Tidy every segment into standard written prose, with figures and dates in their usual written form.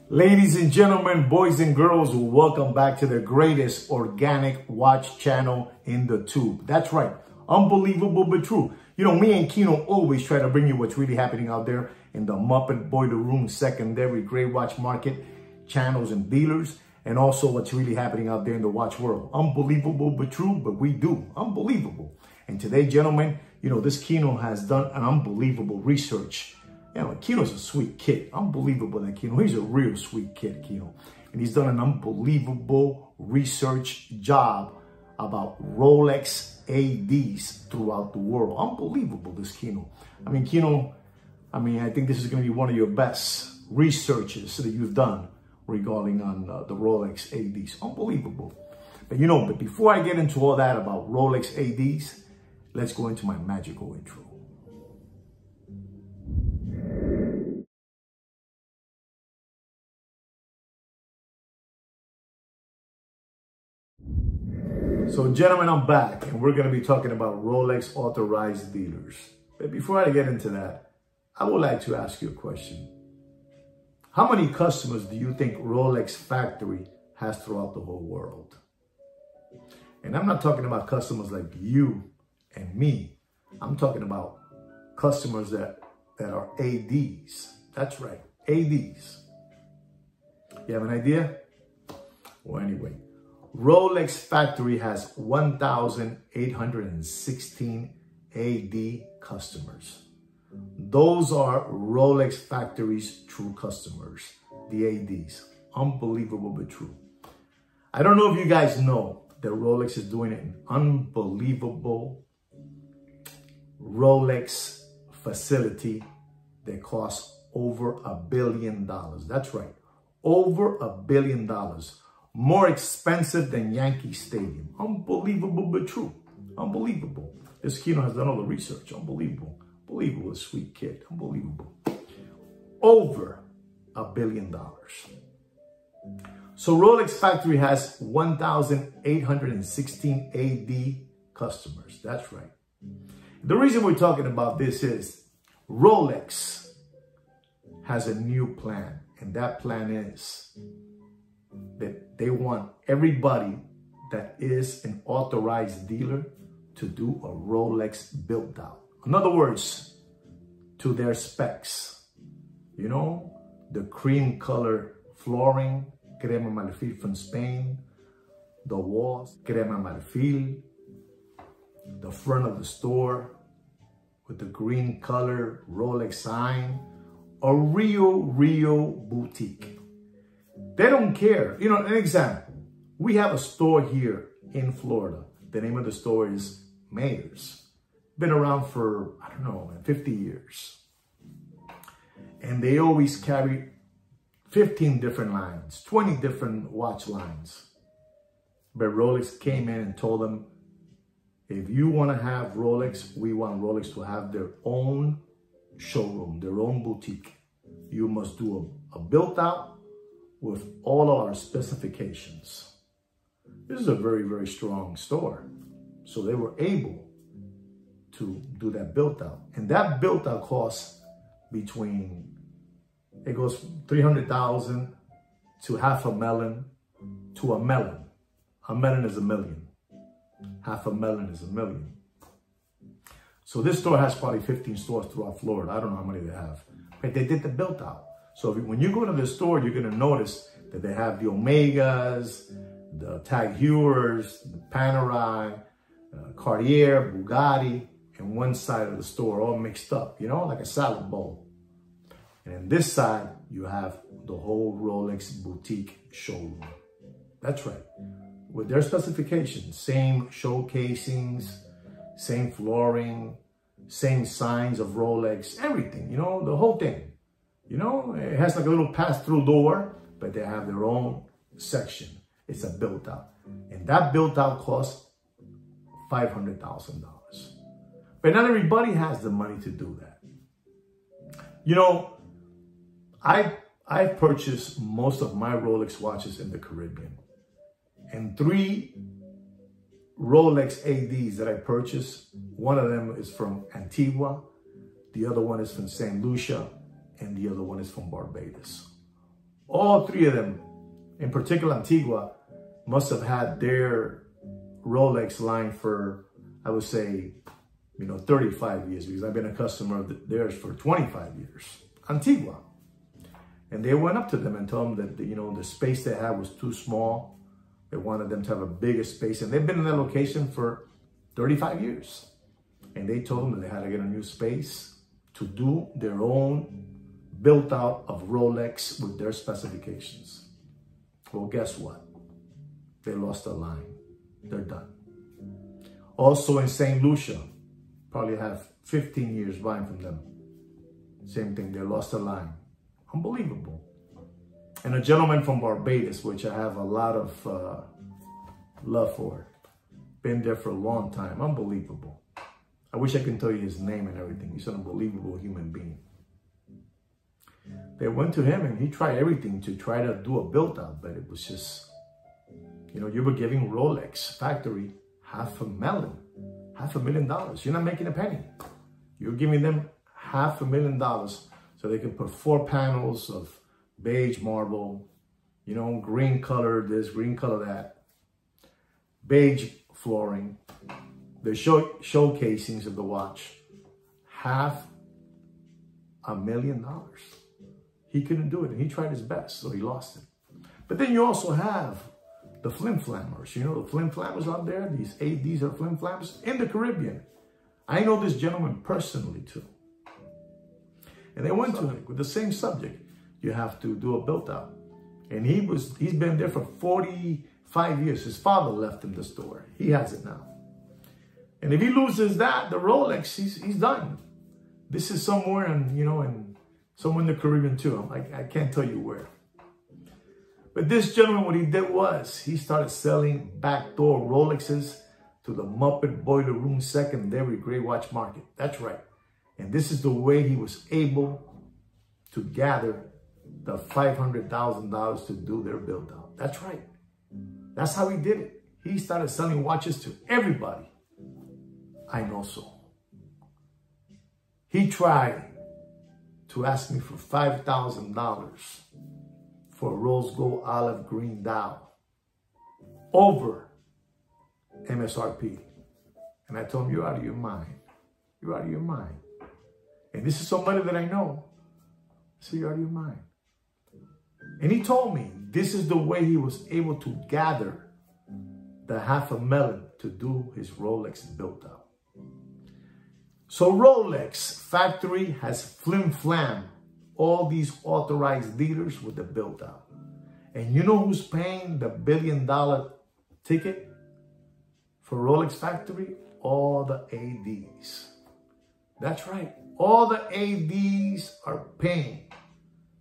Ladies and gentlemen, boys and girls, welcome back to the greatest organic watch channel in the tube. That's right. Unbelievable but true. You know, me and Kino always try to bring you what's really happening out there in the Muppet Boiler Room secondary gray watch market channels and dealers, and also what's really happening out there in the watch world. Unbelievable but true, but we do. Unbelievable. And today, gentlemen, you know, this Kino has done an unbelievable research. You know, Kino's a sweet kid. Unbelievable that Kino. He's a real sweet kid, Kino. And he's done an unbelievable research job about Rolex ADs throughout the world. Unbelievable, this Kino. I mean, Kino, I think this is going to be one of your best researches that you've done regarding on the Rolex ADs. Unbelievable. But before I get into all that about Rolex ADs, let's go into my magical intro. So gentlemen, I'm back and we're going to be talking about Rolex authorized dealers. But before I get into that, I would like to ask you a question. How many customers do you think Rolex factory has throughout the whole world? And I'm not talking about customers like you and me. I'm talking about customers that are ADs. That's right, ADs. You have an idea? Well, anyway, Rolex factory has 1,816 AD customers. Those are Rolex factory's true customers, the ADs. Unbelievable but true. I don't know if you guys know that Rolex is doing an unbelievable Rolex facility that costs over $1 billion. That's right, over $1 billion. More expensive than Yankee Stadium. Unbelievable but true. Unbelievable. This Kino has done all the research. Unbelievable. Unbelievable, sweet kid. Unbelievable. Over $1 billion. So Rolex factory has 1,816 AD customers. That's right. The reason we're talking about this is Rolex has a new plan. And that plan is that they want everybody that is an authorized dealer to do a Rolex build out. In other words, to their specs. You know, the cream color flooring, crema marfil from Spain, the walls, crema marfil, the front of the store with the green color Rolex sign, a real boutique. They don't care. You know, an example. We have a store here in Florida. The name of the store is Mayors. Been around for, 50 years. And they always carry 15 different lines, 20 different watch lines. But Rolex came in and told them, if you want to have Rolex, we want Rolex to have their own showroom, their own boutique. You must do a built out with all of our specifications. This is a very strong store. So they were able to do that built out. And that built out costs between, it goes from 300,000 to $500,000 to $1 million. $1 million is $1 million. $500,000 is $1 million. So this store has probably 15 stores throughout Florida. I don't know how many they have, but they did the built out. So when you go to the store, you're going to notice that they have the Omegas, the Tag Heuers, the Panerai, Cartier, Bugatti, and one side of the store all mixed up, you know, like a salad bowl. And on this side, you have the whole Rolex boutique showroom. That's right. With their specifications, same show casings, same flooring, same signs of Rolex, everything, you know, the whole thing. You know, it has like a little pass-through door, but they have their own section. It's a built out. And that built out costs $500,000. But not everybody has the money to do that. You know, I purchased most of my Rolex watches in the Caribbean. And 3 Rolex ADs that I purchased, one of them is from Antigua, the other one is from St. Lucia, and the other one is from Barbados. All three of them, in particular Antigua, must have had their Rolex line for, I would say, 35 years, because I've been a customer of theirs for 25 years. Antigua. And they went up to them and told them that, the space they had was too small. They wanted them to have a bigger space. And they've been in that location for 35 years. And they told them that they had to get a new space to do their own built out of Rolex with their specifications. Well, guess what? They lost their line. They're done. Also in St. Lucia, probably have 15 years buying from them. Same thing, they lost their line. Unbelievable. And a gentleman from Barbados, which I have a lot of love for. Been there for a long time. Unbelievable. I wish I could tell you his name and everything. He's an unbelievable human being. They went to him and he tried everything to try to do a build out, but it was just, you were giving Rolex factory $500,000. You're not making a penny. You're giving them $500,000 so they can put 4 panels of beige marble, green color this, green color that, beige flooring, the show casings of the watch, $500,000. He couldn't do it, and he tried his best, so he lost it. But then you also have the flim-flammers. The flim-flammers out there, these ADs are flim-flammers in the Caribbean. I know this gentleman personally too. And they went to him with the same subject. You have to do a built out. And he's been there for 45 years. His father left him the store. He has it now. And if he loses that, the Rolex, he's done. This is somewhere somewhere in the Caribbean too. I can't tell you where. But this gentleman, what he did was, he started selling backdoor Rolexes to the Muppet Boiler Room secondary gray watch market. That's right. And this is the way he was able to gather the $500,000 to do their build out. That's right. That's how he did it. He started selling watches to everybody. I know so. He tried to ask me for $5,000 for a rose gold olive green dial over MSRP. And I told him, you're out of your mind. You're out of your mind. And this is somebody that I know. So you're out of your mind. And he told me this is the way he was able to gather the $500,000 to do his Rolex built out. So Rolex factory has flim-flam all these authorized dealers with the build out. And you know who's paying the $1 billion ticket for Rolex factory? All the ADs. That's right. All the ADs are paying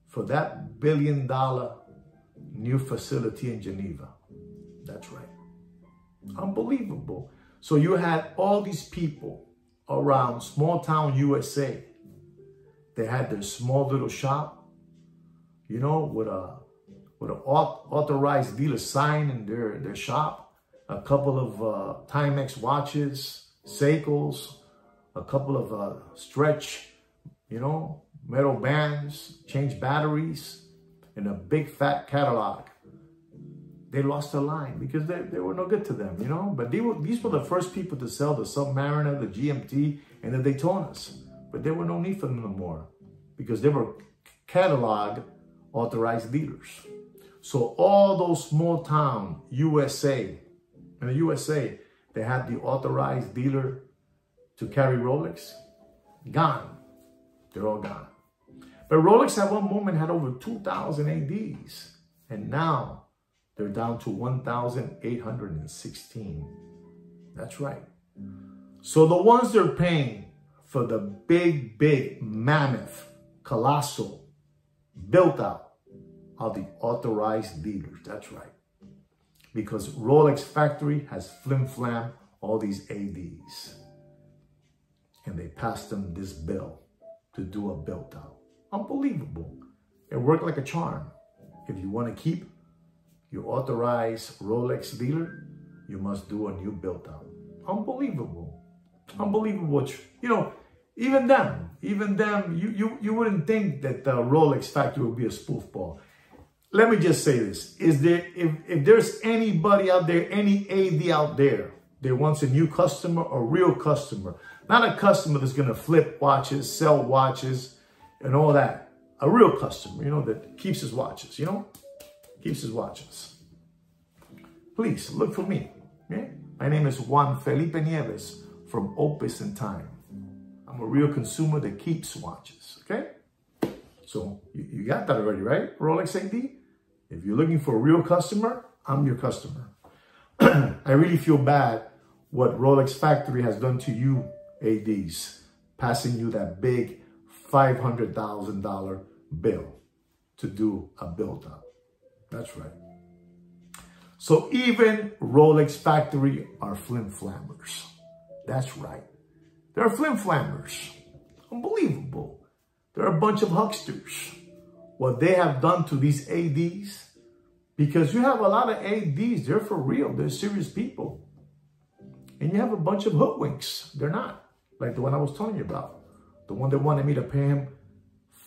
for that $1 billion new facility in Geneva. That's right. Unbelievable. So you had all these people around small town USA. They had their small little shop, with an authorized dealer sign in their shop, a couple of Timex watches, Seikos, a couple of stretch, metal bands, change batteries, and a big fat catalog. They lost their line because they were no good to them, But these were the first people to sell the Submariner, the GMT, and the Daytonas. But there were no need for them no more because they were catalog authorized dealers. So all those small town USA, in the USA, they had the authorized dealer to carry Rolex. Gone. They're all gone. But Rolex at one moment had over 2,000 ADs. And now they're down to 1,816. That's right. So the ones they're paying for the big, mammoth, colossal, built out are the authorized dealers. That's right. Because Rolex factory has flim-flam all these ADs. And they passed them this bill to do a built out. Unbelievable. It worked like a charm. If you want to keep your authorized Rolex dealer, you must do a new built out. Unbelievable. Unbelievable. Even them, you wouldn't think that the Rolex factory would be a spoof ball. let me just say this. If there's anybody out there, any AD out there that wants a new customer, a real customer, not a customer that's going to flip watches, sell watches, and all that. A real customer, you know, that keeps his watches, you know, keeps his watches. Please look for me. Okay? My name is Juan Felipe Nieves from Opus and Time. I'm a real consumer that keeps watches. Okay? So you got that already, right? Rolex AD. If you're looking for a real customer, I'm your customer. I really feel bad what Rolex Factory has done to you ADs, passing you that big $500,000 bill to do a build up. That's right. So even Rolex Factory are flim-flammers. That's right. They're flim-flammers. Unbelievable. They're a bunch of hucksters. What they have done to these ADs, because you have a lot of ADs, they're for real. They're serious people. And you have a bunch of hoodwinks. They're not. Like the one I was telling you about. The one that wanted me to pay him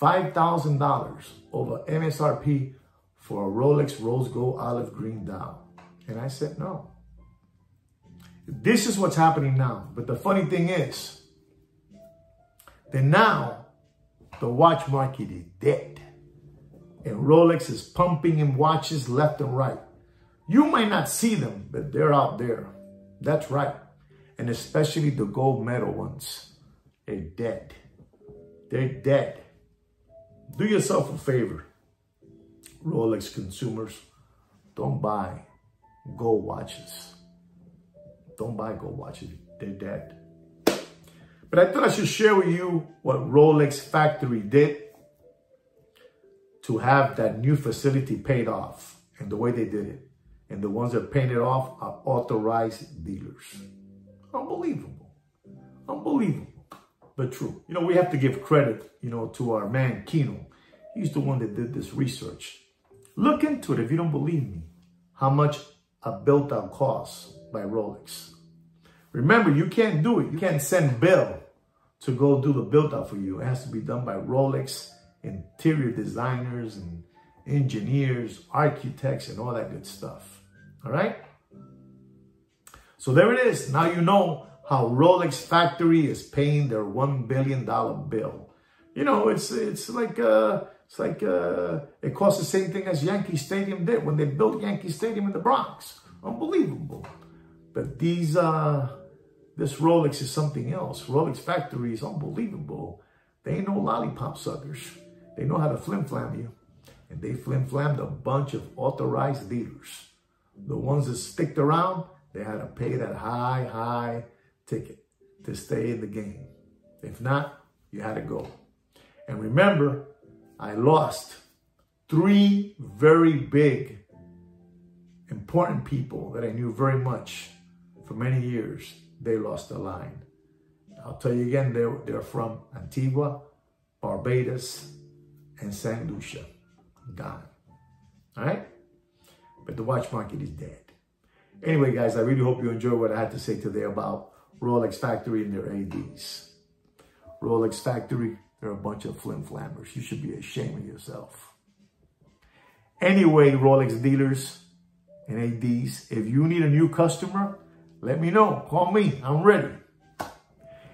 $5,000 over MSRP for a Rolex Rose Gold Olive Green dial. And I said, no. This is what's happening now. But the funny thing is that now the watch market is dead. And Rolex is pumping in watches left and right. You might not see them, but they're out there. That's right. And especially the gold medal ones. They're dead. They're dead. Do yourself a favor, Rolex consumers. Don't buy gold watches. Don't buy gold watches. They're dead. But I thought I should share with you what Rolex Factory did to have that new facility paid off and the way they did it. And the ones that paid it off are authorized dealers. Unbelievable. Unbelievable. But true. You know, we have to give credit, you know, to our man, Kino. He's the one that did this research. Look into it if you don't believe me. How much a build-out costs by Rolex. Remember, you can't do it. You can't send Bill to go do the build-out for you. It has to be done by Rolex interior designers and engineers, architects, and all that good stuff. All right? So there it is. Now you know how Rolex Factory is paying their $1 billion bill. You know, it costs the same thing as Yankee Stadium did when they built Yankee Stadium in the Bronx. Unbelievable. But this Rolex is something else. Rolex Factory is unbelievable. They ain't no lollipop suckers. They know how to flim-flam you. And they flim-flammed a bunch of authorized dealers. The ones that sticked around, they had to pay that high ticket to stay in the game. If not, you had to go. And remember, I lost 3 very big, important people that I knew very much for many years. They lost the line. I'll tell you again, they're from Antigua, Barbados, and St. Lucia. Gone. All right? But the watch market is dead. Anyway, guys, I really hope you enjoyed what I had to say today about Rolex Factory and their ADs. Rolex Factory, they're a bunch of flim-flammers. You should be ashamed of yourself. Anyway, Rolex dealers and ADs, if you need a new customer, let me know. Call me. I'm ready.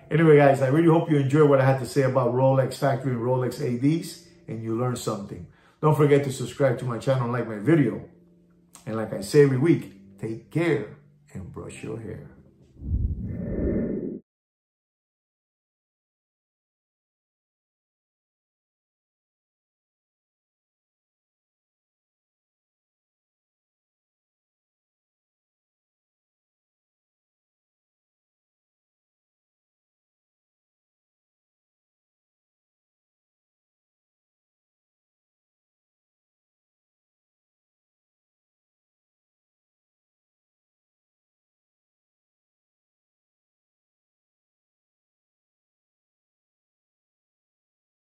Anyway, guys, I really hope you enjoyed what I had to say about Rolex Factory and Rolex ADs, and you learned something. Don't forget to subscribe to my channel and like my video. And like I say every week, take care and brush your hair.